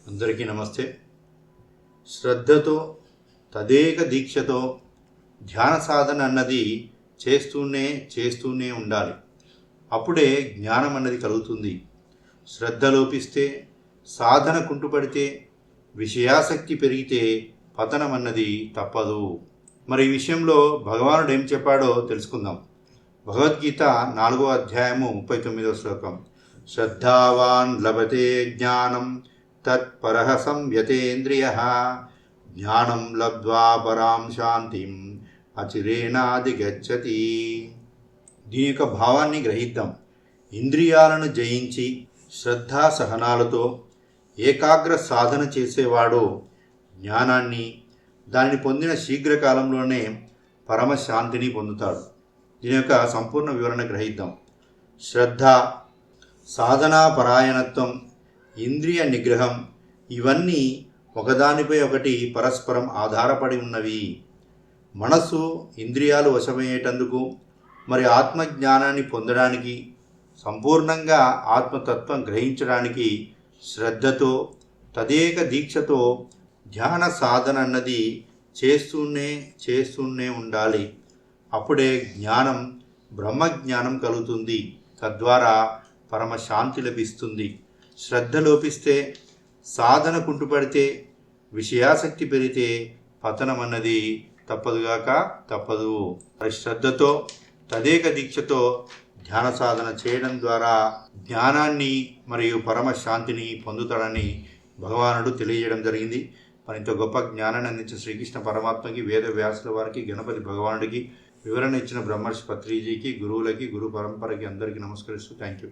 అందరికీ నమస్తే. శ్రద్ధతో తదేక దీక్షతో ధ్యాన సాధన అన్నది చేస్తూనే ఉండాలి. అప్పుడే జ్ఞానం అన్నది కలుగుతుంది. శ్రద్ధ లోపిస్తే, సాధన కుంటుపడితే, విషయాసక్తి పెరిగితే పతనం అన్నది తప్పదు. మరి ఈ విషయంలో భగవానుడు ఏం చెప్పాడో తెలుసుకుందాం. భగవద్గీత 4వ అధ్యాయము 39వ శ్లోకం. శ్రద్ధావాన్ లభతే జ్ఞానం తత్పరః సంయతేంద్రియః జ్ఞానం లబ్ధ్వా పరాం శాంతిం అచిరేణాధిగచ్చతి. దీని యొక్క భావాన్ని గ్రహిద్దాం. ఇంద్రియాలను జయించి శ్రద్ధా సహనాలతో ఏకాగ్ర సాధన చేసేవాడు జ్ఞానాన్ని, దానిని పొందిన శీఘ్రకాలంలోనే పరమశాంతిని పొందుతాడు. దీని యొక్క సంపూర్ణ వివరణ గ్రహిద్దాం. శ్రద్ధ, సాధనా పరాయణత్వం, ఇంద్రియ నిగ్రహం ఇవన్నీ ఒకదానిపై ఒకటి పరస్పరం ఆధారపడి ఉన్నవి. మనసు ఇంద్రియాలు వశమయ్యేటందుకు, మరి ఆత్మజ్ఞానాన్ని పొందడానికి, సంపూర్ణంగా ఆత్మతత్వం గ్రహించడానికి శ్రద్ధతో తదేక దీక్షతో ధ్యాన సాధన అన్నది చేస్తూనే ఉండాలి. అప్పుడే జ్ఞానం, బ్రహ్మజ్ఞానం కలుగుతుంది. తద్వారా పరమశాంతి లభిస్తుంది. శ్రద్ధ లోపిస్తే, సాధన కుంటుపడితే, విషయాసక్తి పెరిగితే పతనం అన్నది తప్పదు. శ్రద్ధతో తదేక దీక్షతో ధ్యాన సాధన చేయడం ద్వారా జ్ఞానాన్ని మరియు పరమశాంతిని పొందుతాడని భగవానుడు తెలియజేయడం జరిగింది. మరి ఇంత గొప్ప జ్ఞానాన్ని అందించిన శ్రీకృష్ణ పరమాత్మకి, వేద వ్యాసుల వారికి, గణపతి భగవానుడికి, వివరణ ఇచ్చిన బ్రహ్మర్షి పత్రిజీకి, గురువులకి, గురు పరంపరకి అందరికీ నమస్కరిస్తూ థ్యాంక్ యూ.